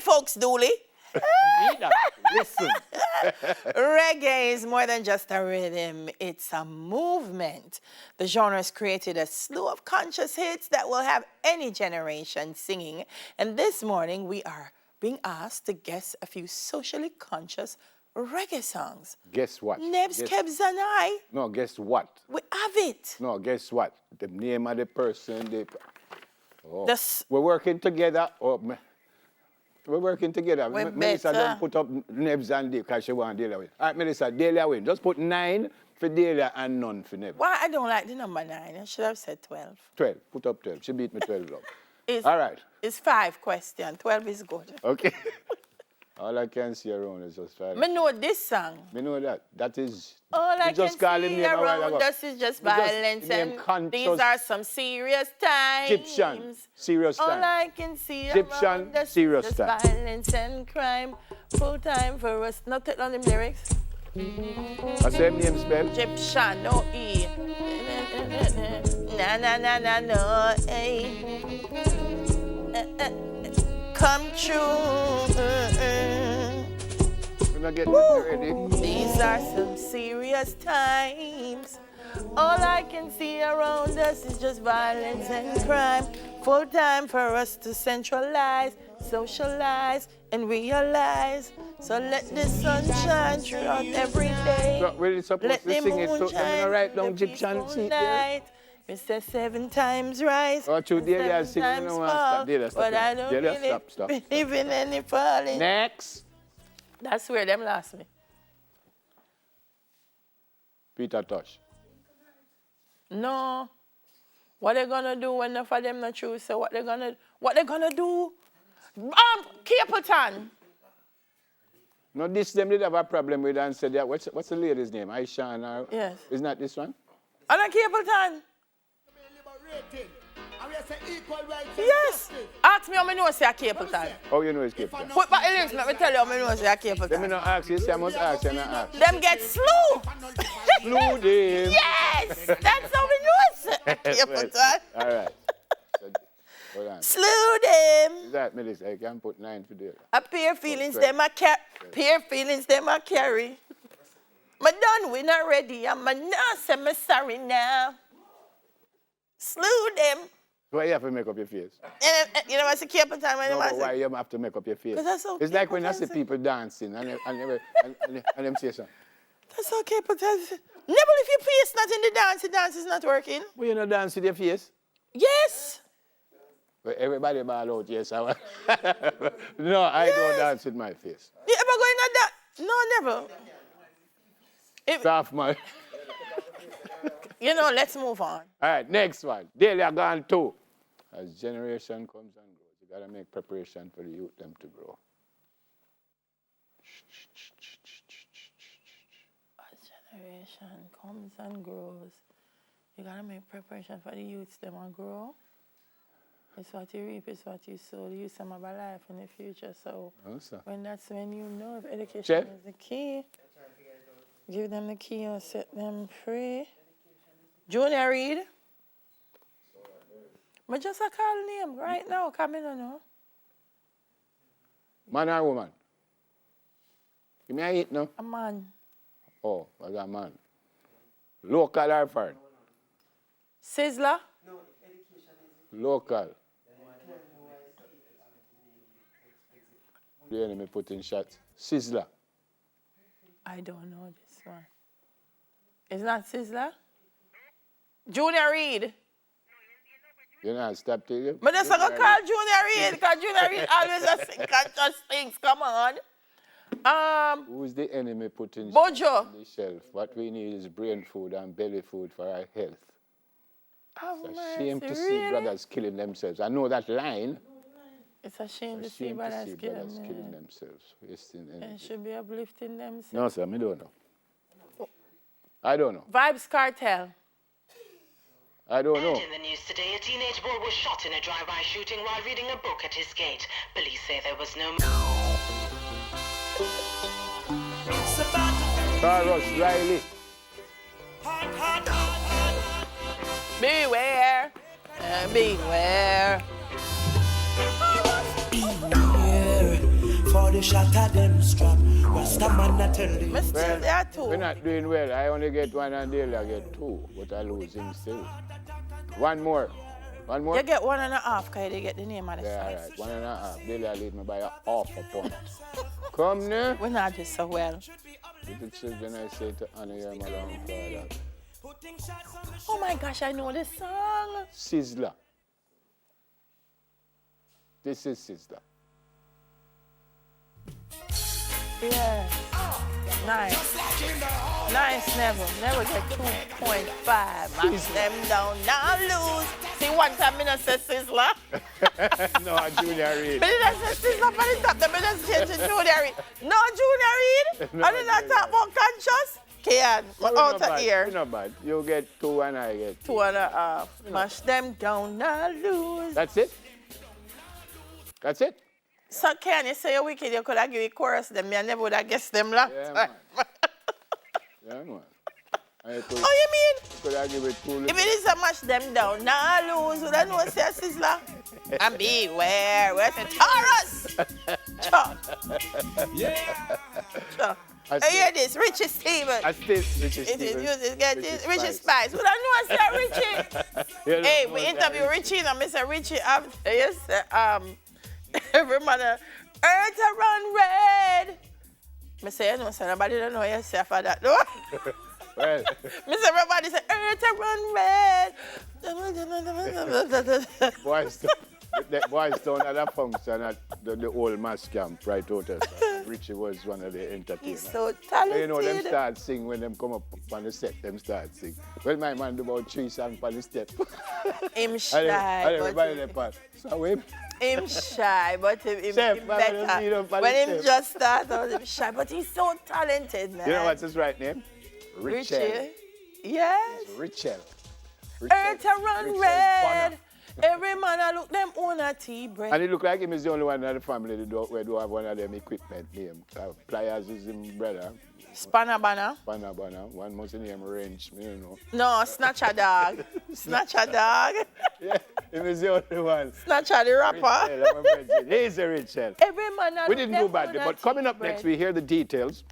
folks, Dooley. Listen. Reggae is more than just a rhythm, it's a movement. The genre has created a slew of conscious hits that will have any generation singing. And this morning, we are being asked to guess a few socially conscious reggae songs. Guess what? Nebs, Kebs, and I. No, guess what? We have it. No, guess what? The name of the person. Oh. The We're working together. We're working together. Melissa don't put up Nebs and Dave because she want Dahlia win. All right, Melissa, Dahlia win. Just put 9 for Dahlia and none for Nebs. Why I don't like the number 9? I should have said 12. 12. Put up 12. She beat me 12 love. All right. It's 5 questions. 12 is good. Okay. All I can see around is just 5. I know this song. I know that. That is... All I can just call him see around us is just violence, and these are some serious times. Egyptian, serious time. All I can see Egyptian, around us serious is just time. violence and crime. Full time for us. Not take on the lyrics. What's the name spell? Egyptian, no E. Na na na na no A. Come true. Get ready. These are some serious times. All I can see around us is just violence and crime. Full time for us to centralize, socialize, and realize. So let the sun shine throughout every day. So we're supposed let to the sing it moon to shine right down the Egyptian peaceful seat there. night. It says 7 times rise. Oh, to Dahlia and singing, 7 no times one stop. Dahlia, fall. stop. But I don't Dahlia, really stop. believe in any falling. Next. That's where them lost me. Peter Tosh. No. What they gonna do when enough of them not true? So what they gonna do? Capleton. No, this them did have a problem with and said that. What's the lady's name? Aisha? Yes. Isn't that this one? And Capleton. Yes. Ask me how I know say a Capleton. Oh, you know it's Capleton. Put back the lyrics, let me tell you how I know say a Capleton. Let me not ask you, say I must ask you, not ask. Them get slew. Slew them. Yes. That's how we know say a Capleton. All right. Hold on. Slew them. Is that, Melissa? I can put 9 for there. A pair feelings them a carry. Me done, we not ready. I'm not say me sorry now. Slew them. Why you have to make up your face? You know what's the Capleton when No, I but why you have to make up your face? That's okay. It's like when I see people dancing and them say something. That's okay, but Neville, if your face not in the dance is not working. Well, you know dance with your face? Yes. Well, everybody ball out, yes. No, I don't dance with my face. You ever go in that? No, never. Soft man. You know, let's move on. All right, next one. Dahlia gone too. As generation comes and grows, you gotta make preparation for the youth them to grow. As generation comes and grows, you gotta make preparation for the youths them and grow. It's what you reap, it's what you sow. You use some of our life in the future. So that's when you know if education is the key. Give them the key or set them free. Junior Reid. I just a call name right now, come in, no. Man or woman? Give me a hit now. A man. Oh, I got a man. Local or foreign? Sizzler? Local. The enemy put in shots. Sizzler. I don't know this one. It's not Sizzler? Junior Reid. You know, stop to you. But that's not going to call Junior Reid, because Junior Reid always just sing conscious things. Come on. Who's the enemy putting Bojo on the shelf? What we need is brain food and belly food for our health. Oh, it's a shame to see brothers killing themselves. I know that line. It's a shame to see brothers killing themselves. Wasting energy. They should be uplifting themselves. No, sir, I don't know. I don't know. Vibes Cartel. I don't know. In the news today, a teenage boy was shot in a drive-by shooting while reading a book at his gate. Police say there was no... Carlos Riley. Beware, beware. Beware, body shot at them strap. Rasta man not tell the Me still there too. We're not doing well. I only get one and Dahlia get two, but I lose him still. One more. One more? You get 1.5 because you get the name of the Yeah, song. right. 1.5. Dahlia lead me by a half a point. Come now. We're not just so well. With the children, I say to honor your mother and father. Oh my gosh, I know this song. Sizzler. This is Sizzler. Yes. Nice. Nice, Neville. Never get 2.5. Mash them down, now lose. See, one time I say Sizzler. No, Junior Reid. But then I say Sizzler on the top, then I just change to Junior Reid. No, Junior Reid. No, I did not talk about conscious. Kian, You're out not of bad. here. You're not bad. You get 2 and I get 2. 2.5. Mash them down, now lose. That's it? That's it? So can you say you're wicked? You could have given chorus them. I never would have guessed them last Yeah, time. man. Yeah, man. I could, Oh, you mean? could I give it 2 If it is a mash them down, nah lose. Would I know say Sizzler? And beware, where's the Taurus? Cha. Cha. I Hey, hear this, Richie Stevens. I still, Richie It is Stevens. music, get Richie this, Richie Spice. Spice. Would I know I say Richie? You Hey, know we that interview Richie and I say Richie after, yes, every man, earth a run red. Me say, you know, so nobody don't know yourself for that, no? Well, Me say, everybody say, earth a run red. boys don't have a function at the old mass camp right out there. Richie was one of the entertainers. He's so So talented. you know, them start sing when them come up on the set, them start sing. Well, my man do about 3 songs on the step. Him And shy, everybody but they part. So him, him shy, but him Chef, man, better. need him for When the him chef. just started, him shy, but he's so talented, man. you know what's his right name? Richel. Richie? Yes. Richel. Earth a run Richel red. Bonner. Every man I look them on a tea break. And it look like him is the only one in the family that do have one of them equipment name. Pliers is his brother. Spanner banner. Banner. One must name Wrench, me you know. No, snatch a dog. Snatch a dog. Yeah, him is the only one. Snatch a the rapper. Richel, he's a Richel. Every man I We look didn't them do badly, on a but tea coming up break. next, we hear the details